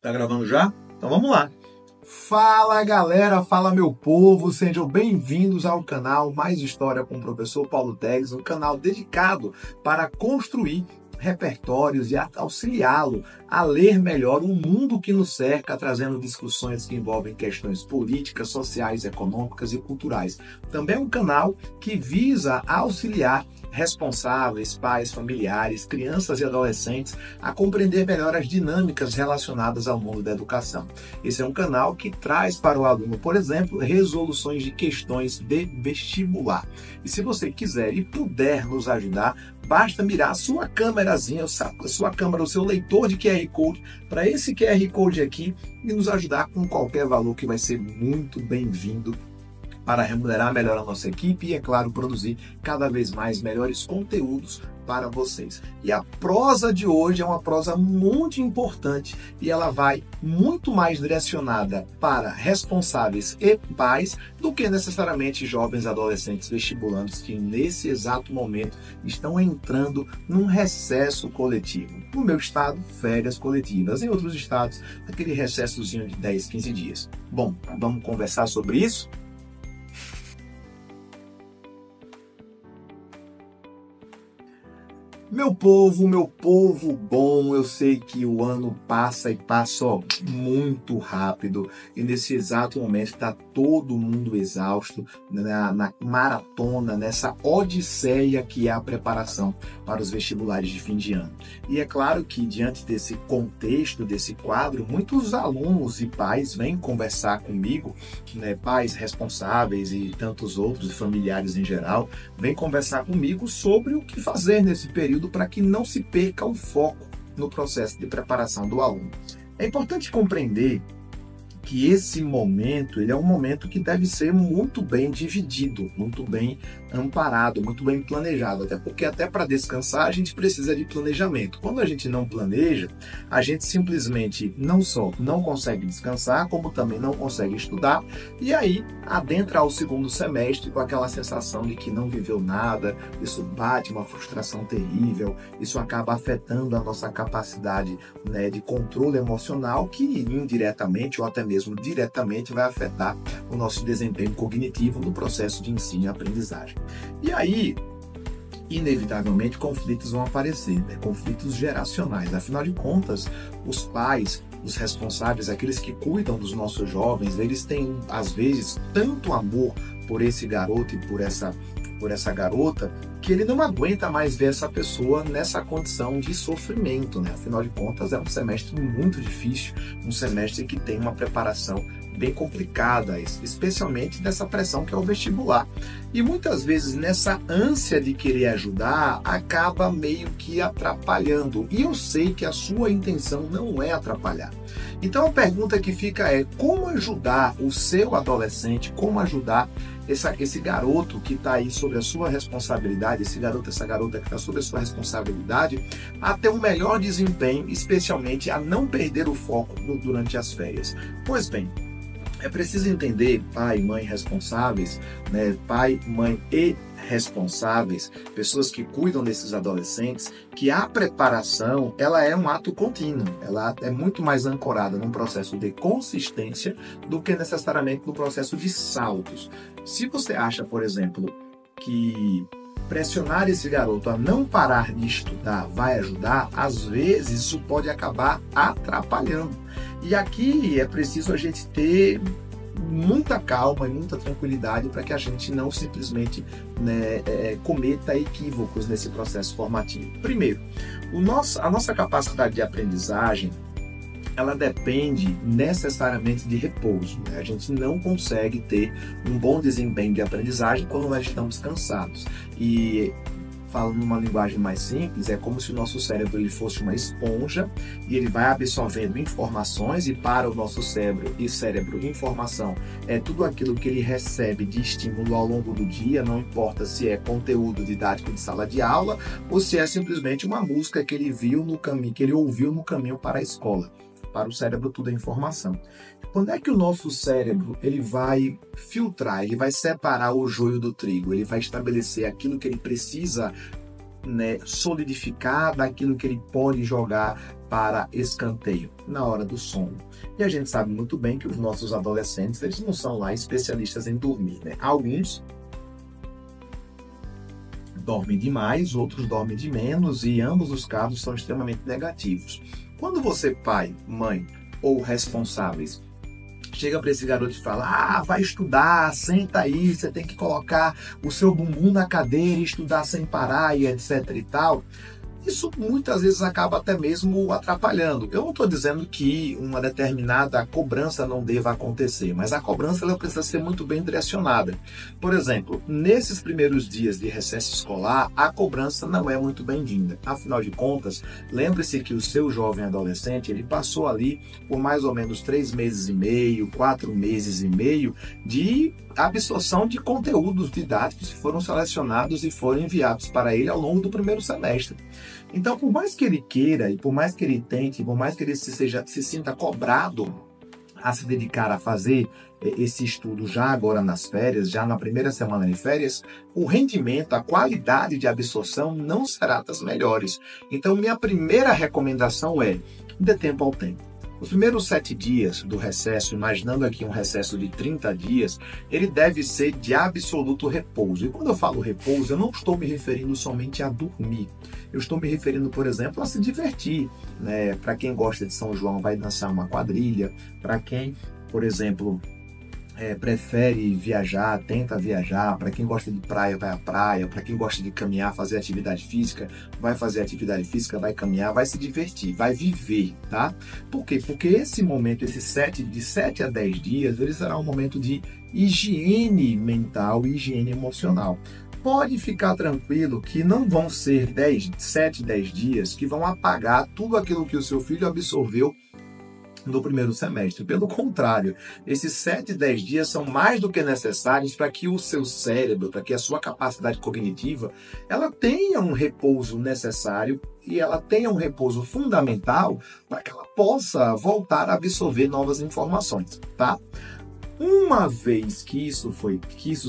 Tá gravando já? Então vamos lá. Fala galera, fala meu povo, sejam bem-vindos ao canal Mais História com o Professor Paulo Teles, um canal dedicado para construir repertórios e auxiliá-lo a ler melhor o mundo que nos cerca, trazendo discussões que envolvem questões políticas, sociais, econômicas e culturais. Também é um canal que visa auxiliar responsáveis, pais, familiares, crianças e adolescentes a compreender melhor as dinâmicas relacionadas ao mundo da educação. Esse é um canal que traz para o aluno, por exemplo, resoluções de questões de vestibular. E se você quiser e puder nos ajudar, basta mirar a sua câmerazinha, o seu leitor de QR Code para esse QR Code aqui e nos ajudar com qualquer valor que vai ser muito bem-vindo para remunerar melhor a nossa equipe e, é claro, produzir cada vez mais melhores conteúdos para vocês. E a prosa de hoje é uma prosa muito importante e ela vai muito mais direcionada para responsáveis e pais do que necessariamente jovens adolescentes vestibulandos que nesse exato momento estão entrando num recesso coletivo. No meu estado, férias coletivas. Em outros estados, aquele recessozinho de 10, 15 dias. Bom, vamos conversar sobre isso? Meu povo bom, eu sei que o ano passa e passa muito rápido e nesse exato momento está todo mundo exausto na maratona, nessa odisseia que é a preparação para os vestibulares de fim de ano. E é claro que diante desse contexto, desse quadro, muitos alunos e pais vêm conversar comigo, pais responsáveis e tantos outros, familiares em geral, vêm conversar comigo sobre o que fazer nesse período para que não se perca o foco no processo de preparação do aluno. É importante compreender que esse momento, ele é um momento que deve ser muito bem dividido, muito bem amparado, muito bem planejado, até porque até para descansar a gente precisa de planejamento. Quando a gente não planeja, a gente simplesmente não só não consegue descansar, como também não consegue estudar, e aí adentra ao segundo semestre com aquela sensação de que não viveu nada, isso bate uma frustração terrível, isso acaba afetando a nossa capacidade, de controle emocional, que indiretamente ou até mesmo diretamente vai afetar o nosso desempenho cognitivo no processo de ensino e aprendizagem. E aí, inevitavelmente, conflitos vão aparecer, conflitos geracionais. Afinal de contas, os pais, os responsáveis, aqueles que cuidam dos nossos jovens, eles têm, às vezes, tanto amor por esse garoto e por essa garota, que ele não aguenta mais ver essa pessoa nessa condição de sofrimento, Afinal de contas, é um semestre muito difícil, um semestre que tem uma preparação bem complicada, especialmente dessa pressão que é o vestibular. E muitas vezes, nessa ânsia de querer ajudar, acaba meio que atrapalhando. E eu sei que a sua intenção não é atrapalhar. Então a pergunta que fica é: como ajudar o seu adolescente, como ajudar esse garoto que está aí sob a sua responsabilidade, esse garoto, essa garota que está sob a sua responsabilidade, a ter um melhor desempenho, especialmente a não perder o foco durante as férias? Pois bem, é preciso entender, pai, mãe responsáveis, pai, mãe e responsáveis, pessoas que cuidam desses adolescentes, que a preparação, ela é um ato contínuo, ela é muito mais ancorada num processo de consistência do que necessariamente no processo de saltos. Se você acha, por exemplo, que pressionar esse garoto a não parar de estudar vai ajudar, às vezes isso pode acabar atrapalhando. E aqui é preciso a gente ter muita calma e muita tranquilidade para que a gente não simplesmente cometa equívocos nesse processo formativo. Primeiro, a nossa capacidade de aprendizagem, ela depende necessariamente de repouso. A gente não consegue ter um bom desempenho de aprendizagem quando nós estamos cansados. E falando numa linguagem mais simples, é como se o nosso cérebro ele fosse uma esponja e ele vai absorvendo informações, e para o nosso cérebro, informação é tudo aquilo que ele recebe de estímulo ao longo do dia, não importa se é conteúdo didático de sala de aula ou se é simplesmente uma música que ele viu no caminho, que ele ouviu no caminho para a escola. Para o cérebro tudo é informação. Quando é que o nosso cérebro ele vai filtrar, ele vai separar o joio do trigo, ele vai estabelecer aquilo que ele precisa né, solidificar daquilo que ele pode jogar para escanteio na hora do sono. E a gente sabe muito bem que os nossos adolescentes, eles não são lá especialistas em dormir, né? Alguns dormem demais, outros dormem de menos, e ambos os casos são extremamente negativos. Quando você, pai, mãe ou responsáveis, chega para esse garoto e fala: vai estudar, senta aí, você tem que colocar o seu bumbum na cadeira e estudar sem parar e etc e tal, isso muitas vezes acaba até mesmo atrapalhando. Eu não estou dizendo que uma determinada cobrança não deva acontecer, mas a cobrança ela precisa ser muito bem direcionada. Por exemplo, nesses primeiros dias de recesso escolar, a cobrança não é muito bem-vinda. Afinal de contas, lembre-se que o seu jovem adolescente, ele passou ali por mais ou menos 3 meses e meio, 4 meses e meio de absorção de conteúdos didáticos que foram selecionados e foram enviados para ele ao longo do primeiro semestre. Então, por mais que ele queira, e por mais que ele tente, por mais que ele se sinta cobrado a se dedicar a fazer esse estudo já agora nas férias, já na primeira semana de férias, o rendimento, a qualidade de absorção não será das melhores. Então, minha primeira recomendação é: dê tempo ao tempo. Os primeiros 7 dias do recesso, imaginando aqui um recesso de 30 dias, ele deve ser de absoluto repouso. E quando eu falo repouso, eu não estou me referindo somente a dormir. Eu estou me referindo, por exemplo, a se divertir, né? Para quem gosta de São João, vai dançar uma quadrilha. Para quem, por exemplo, prefere viajar, tenta viajar. Para quem gosta de praia, vai à praia. Para quem gosta de caminhar, fazer atividade física, vai fazer atividade física, vai caminhar, vai se divertir, vai viver, tá? Por quê? Porque esse momento, de 7 a 10 dias, ele será um momento de higiene mental e higiene emocional. Pode ficar tranquilo que não vão ser 7, 10 dias que vão apagar tudo aquilo que o seu filho absorveu no primeiro semestre. Pelo contrário, esses 7, 10 dias são mais do que necessários para que o seu cérebro, para que a sua capacidade cognitiva, ela tenha um repouso necessário e ela tenha um repouso fundamental para que ela possa voltar a absorver novas informações, tá? Uma vez que isso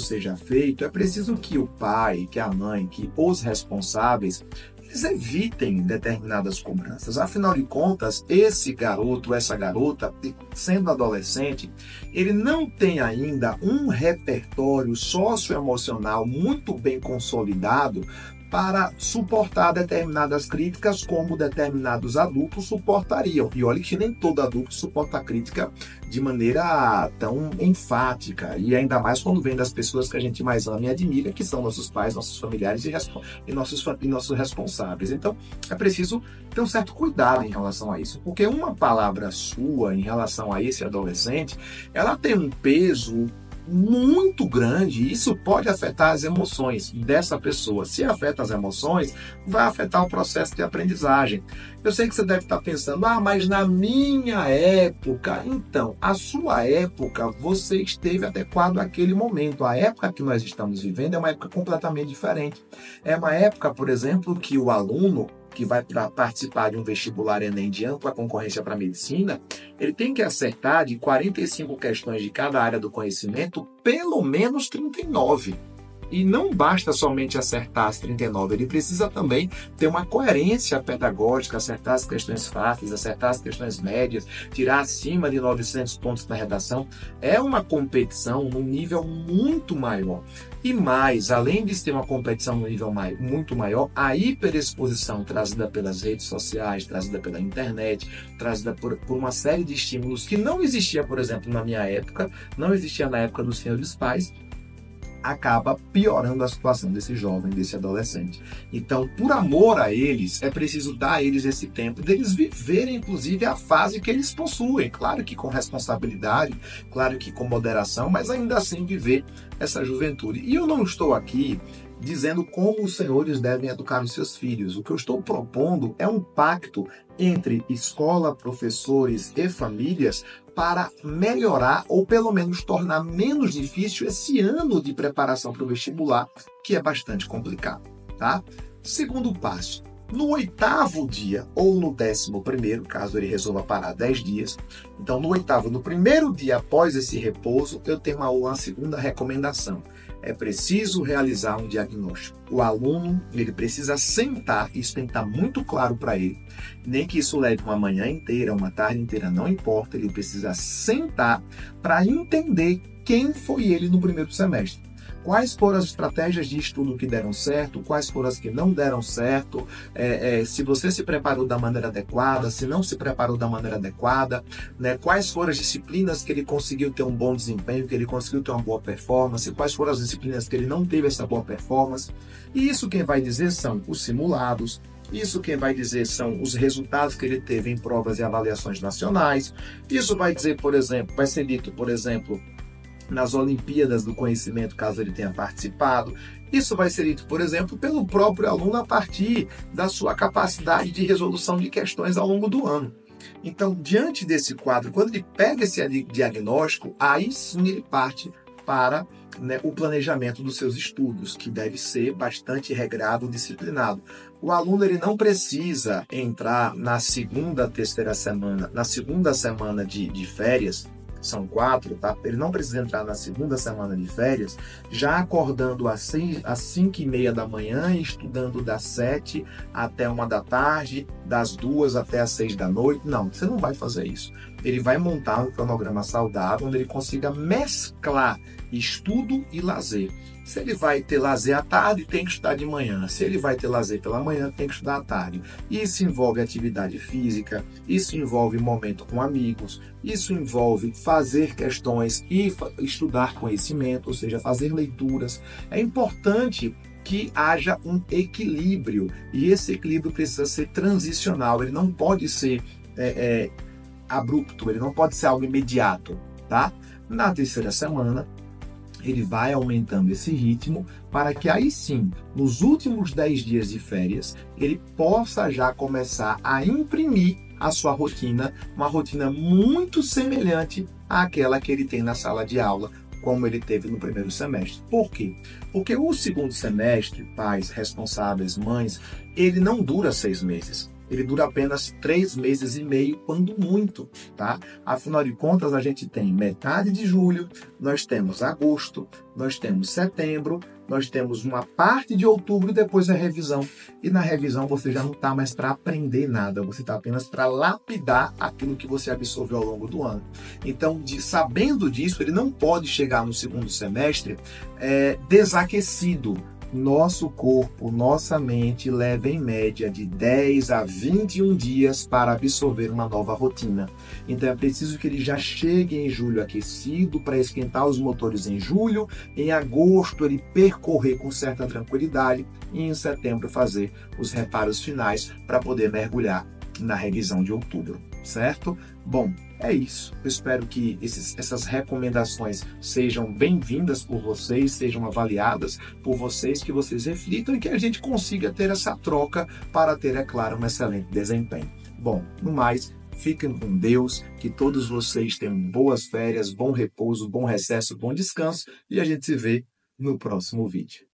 seja feito, é preciso que o pai, que a mãe, que os responsáveis, eles evitem determinadas cobranças. Afinal de contas, esse garoto, essa garota, sendo adolescente, ele não tem ainda um repertório socioemocional muito bem consolidado para suportar determinadas críticas como determinados adultos suportariam. E olha que nem todo adulto suporta a crítica de maneira tão enfática, e ainda mais quando vem das pessoas que a gente mais ama e admira, que são nossos pais, nossos familiares e nossos responsáveis. Então, é preciso ter um certo cuidado em relação a isso, porque uma palavra sua em relação a esse adolescente, ela tem um peso muito grande, e isso pode afetar as emoções dessa pessoa. Se afeta as emoções, vai afetar o processo de aprendizagem. Eu sei que você deve estar pensando: mas na minha época... Então, a sua época, você esteve adequado àquele momento. A época que nós estamos vivendo é uma época completamente diferente. É uma época, por exemplo, que o aluno que vai participar de um vestibular Enem de ampla concorrência para medicina, ele tem que acertar de 45 questões de cada área do conhecimento, pelo menos 39. E não basta somente acertar as 39, ele precisa também ter uma coerência pedagógica, acertar as questões fáceis, acertar as questões médias, tirar acima de 900 pontos na redação. É uma competição num nível muito maior. E mais, além de ter uma competição num nível muito maior, a hiperexposição trazida pelas redes sociais, trazida pela internet, trazida por uma série de estímulos que não existia, por exemplo, na minha época, não existia na época dos senhores pais, acaba piorando a situação desse jovem, desse adolescente. Então, por amor a eles, é preciso dar a eles esse tempo deles viverem, inclusive, a fase que eles possuem. Claro que com responsabilidade, claro que com moderação, mas ainda assim viver essa juventude. E eu não estou aqui dizendo como os senhores devem educar os seus filhos. O que eu estou propondo é um pacto entre escola, professores e famílias para melhorar ou pelo menos tornar menos difícil esse ano de preparação para o vestibular, que é bastante complicado, tá? Segundo passo: no 8º dia ou no 11º, caso ele resolva parar 10 dias, então no 8º, no primeiro dia após esse repouso, eu tenho uma segunda recomendação. é preciso realizar um diagnóstico. O aluno, ele precisa sentar, isso tem que estar muito claro para ele. Nem que isso leve uma manhã inteira, uma tarde inteira, não importa, ele precisa sentar para entender quem foi ele no primeiro semestre. Quais foram as estratégias de estudo que deram certo, quais foram as que não deram certo, se você se preparou da maneira adequada, se não se preparou da maneira adequada, né? Quais foram as disciplinas que ele conseguiu ter um bom desempenho, que ele conseguiu ter uma boa performance, quais foram as disciplinas que ele não teve essa boa performance. E isso quem vai dizer são os simulados, isso quem vai dizer são os resultados que ele teve em provas e avaliações nacionais. Isso vai dizer, por exemplo, vai ser dito, por exemplo, nas Olimpíadas do Conhecimento, caso ele tenha participado. Isso vai ser dito, por exemplo, pelo próprio aluno a partir da sua capacidade de resolução de questões ao longo do ano. Então, diante desse quadro, quando ele pega esse diagnóstico, aí sim ele parte para, né, o planejamento dos seus estudos, que deve ser bastante regrado, disciplinado. O aluno ele não precisa entrar na segunda semana de férias. São 4, tá? Ele não precisa entrar na segunda semana de férias já acordando às 5h30 da manhã e estudando das 7 até 1 da tarde, das 2 até as 6 da noite. Não, você não vai fazer isso. Ele vai montar um cronograma saudável onde ele consiga mesclar estudo e lazer. Se ele vai ter lazer à tarde, tem que estudar de manhã. Se ele vai ter lazer pela manhã, tem que estudar à tarde. Isso envolve atividade física, isso envolve momento com amigos, isso envolve fazer questões e estudar conhecimento, ou seja, fazer leituras. É importante que haja um equilíbrio, e esse equilíbrio precisa ser transicional, ele não pode ser abrupto, ele não pode ser algo imediato, tá? Na terceira semana, ele vai aumentando esse ritmo para que aí sim, nos últimos 10 dias de férias, ele possa já começar a imprimir a sua rotina, uma rotina muito semelhante àquela que ele tem na sala de aula, como ele teve no primeiro semestre. Por quê? Porque o segundo semestre, pais, responsáveis, mães, ele não dura 6 meses. Ele dura apenas 3 meses e meio, quando muito, tá? Afinal de contas, a gente tem metade de julho, nós temos agosto, nós temos setembro, nós temos uma parte de outubro e depois a revisão. E na revisão você já não está mais para aprender nada, você está apenas para lapidar aquilo que você absorveu ao longo do ano. Então, sabendo disso, ele não pode chegar no segundo semestre desaquecido. Nosso corpo, nossa mente leva em média de 10 a 21 dias para absorver uma nova rotina. Então é preciso que ele já chegue em julho aquecido para esquentar os motores em julho, em agosto ele percorrer com certa tranquilidade e em setembro fazer os reparos finais para poder mergulhar na revisão de outubro, certo? Bom, é isso. Eu espero que essas recomendações sejam bem-vindas por vocês, sejam avaliadas por vocês, que vocês reflitam e que a gente consiga ter essa troca para ter, é claro, um excelente desempenho. Bom, no mais, fiquem com Deus, que todos vocês tenham boas férias, bom repouso, bom recesso, bom descanso e a gente se vê no próximo vídeo.